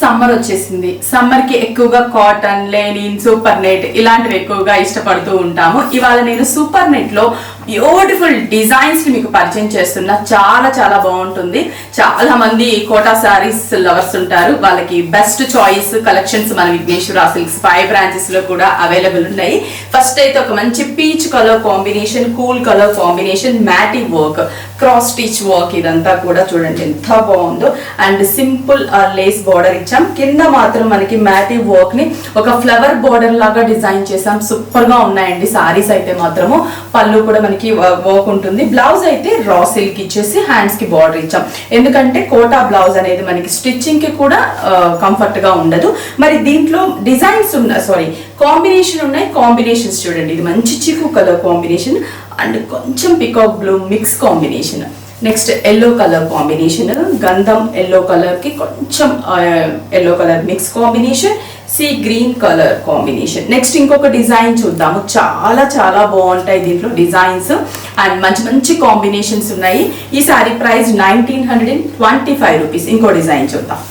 Summer వచ్చేసింది. Summer కి ఎక్కువగా కాటన్, లెనిన్, సూపర్ నెట్ ఇలాంటివి ఎక్కువగా ఇష్టపడుతూ ఉంటాము. ఇవాళ నేను సూపర్ నెట్ లో బ్యూటిఫుల్ డిజైన్స్ ని మీకు పరిచయం చేస్తున్నా. చాలా చాలా బాగుంటుంది. చాలా మంది కోటా సారీస్ లవర్స్ ఉంటారు, వాళ్ళకి బెస్ట్ చాయిస్ కలెక్షన్స్ మన విఘ్నేశ్వర సిల్క్స్ 5 బ్రాంచెస్ లో కూడా అవైలబుల్ ఉన్నాయి. ఫస్ట్ అయితే ఒక మంచి peach colour combination, cool colour combination, మ్యాటీ వర్క్, క్రాస్ స్టిచ్ వర్క్, ఇదంతా కూడా చూడండి ఎంత బాగుందో. అండ్ సింపుల్ లేస్ బార్డర్ ఇచ్చాం. కింద మాత్రం మనకి మ్యాటీ వర్క్ ని ఒక ఫ్లవర్ బార్డర్ లాగా డిజైన్ చేసాం. సూపర్ గా ఉన్నాయండి సారీస్ అయితే మాత్రము. పళ్ళు కూడా మనకి వర్క్ ఉంటుంది. బ్లౌజ్ అయితే రా సిల్క్ ఇచ్చేసి హ్యాండ్స్ కి బార్డర్ ఇచ్చాం. ఎందుకంటే కోటా బ్లౌజ్ అనేది మనకి స్టిచ్చింగ్ కి కూడా కంఫర్ట్ గా ఉండదు. మరి దీంట్లో డిజైన్స్ కాంబినేషన్ ఉన్నాయి. కాంబినేషన్స్ చూడండి, ఇది మంచి చిక్కు కలర్ కాంబినేషన్ అండ్ కొంచెం peacock blue mix combination. Next yellow colour combination, గంధం ఎల్లో కలర్ కి కొంచెం yellow colour mix combination, sea green colour combination. Next ఇంకొక డిజైన్ చూద్దాము. చాలా చాలా బాగుంటాయి దీంట్లో డిజైన్స్ అండ్ మంచి మంచి కాంబినేషన్స్ ఉన్నాయి. ఈ సారీ ప్రైస్ 1925 రూపీస్. ఇంకో డిజైన్ చూద్దాం.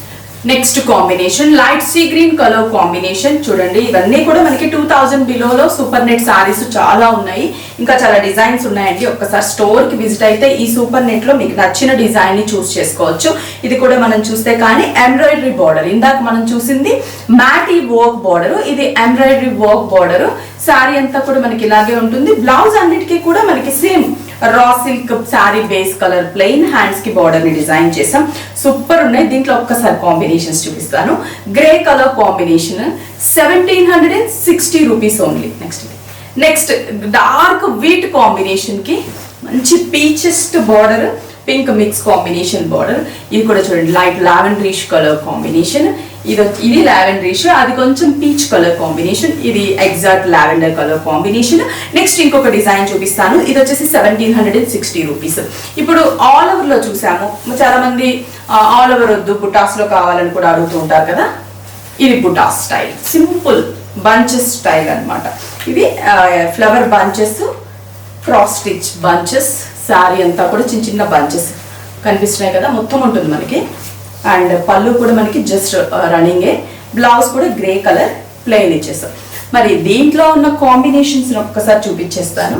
Next combination light sea green colour combination. చూడండి ఇవన్నీ కూడా మనకి 2000 బిలోలో సూపర్ నెట్ సారీస్ చాలా ఉన్నాయి. ఇంకా చాలా డిజైన్స్ ఉన్నాయండి. ఒక్కసారి స్టోర్ కి విజిట్ అయితే ఈ సూపర్ నెట్ లో మీకు నచ్చిన డిజైన్ ని చూస్ చేసుకోవచ్చు. ఇది కూడా మనం చూస్తే కానీ ఎంబ్రాయిడరీ బార్డర్, ఇందాక మనం చూసింది మ్యాటీ వర్క్ బార్డర్, ఇది ఎంబ్రాయిడరీ వర్క్ బార్డర్. శారీ అంతా కూడా మనకి ఇలాగే ఉంటుంది. బ్లౌజ్ అన్నిటికీ కూడా మనకి same raw silk sari base colour plain hands కి బార్డర్ ని డిజైన్ చేసాం. సూపర్ ఉన్నాయి. దీంట్లో ఒక్కసారి కాంబినేషన్స్ చూపిస్తాను. Grey colour combination 1760 rupees only. Next dark wheat combination కి మంచి peachish border, pink mix combination border. ఇది కూడా చూడండి లైట్ లావెండరిష్ కలర్ కాంబినేషన్. ఇది లావెండరిష్, అది కొంచెం పీచ్ కలర్ కాంబినేషన్, ఇది exact lavender colour combination. Next ఇంకొక డిజైన్ చూపిస్తాను. ఇది వచ్చేసి 1760 రూపీస్. ఇప్పుడు ఆల్ ఓవర్ లో చూసాము. చాలా మంది ఆల్ ఓవర్ వద్దు బుటాస్ లో కావాలని కూడా అడుగుతూ ఉంటారు కదా. ఇది బుటాస్ స్టైల్, సింపుల్ బంచెస్ స్టైల్ అన్నమాట. ఇవి flower bunches, cross stitch bunches. Sari అంతా కూడా చిన్న చిన్న బంచెస్ కనిపిస్తున్నాయి కదా, మొత్తం ఉంటుంది మనకి. అండ్ పళ్ళు కూడా మనకి జస్ట్ రన్నింగే. బ్లౌజ్ కూడా గ్రే కలర్ ప్లెయిన్ ఇచ్చేస్తాం. మరి దీంట్లో ఉన్న కాంబినేషన్స్ ఒక్కసారి చూపించేస్తాను.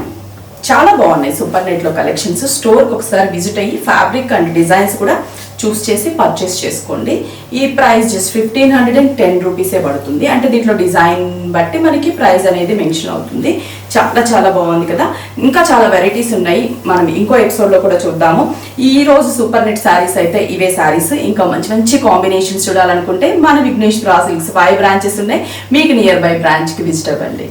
చాలా బాగున్నాయి సూపర్ నెట్ లో కలెక్షన్స్. స్టోర్కి ఒకసారి విజిట్ అయ్యి ఫ్యాబ్రిక్ అండ్ డిజైన్స్ కూడా చూస్ చేసి పర్చేస్ చేసుకోండి. ఈ ప్రైస్ జస్ట్ 1510 రూపీసే పడుతుంది. అంటే దీంట్లో డిజైన్ బట్టి మనకి ప్రైస్ అనేది మెన్షన్ అవుతుంది. చాలా చాలా బాగుంది కదా. ఇంకా చాలా వెరైటీస్ ఉన్నాయి, మనం ఇంకో ఎపిసోడ్లో కూడా చూద్దాము. ఈ రోజు సూపర్ నెట్ శారీస్ అయితే ఇవే శారీస్. ఇంకా మంచి మంచి కాంబినేషన్స్ చూడాలనుకుంటే మన విఘ్నేశ్వర సిల్క్స్ 5 బ్రాంచెస్ ఉన్నాయి. మీకు నియర్ బై బ్రాంచ్కి విజిట్ అవ్వండి.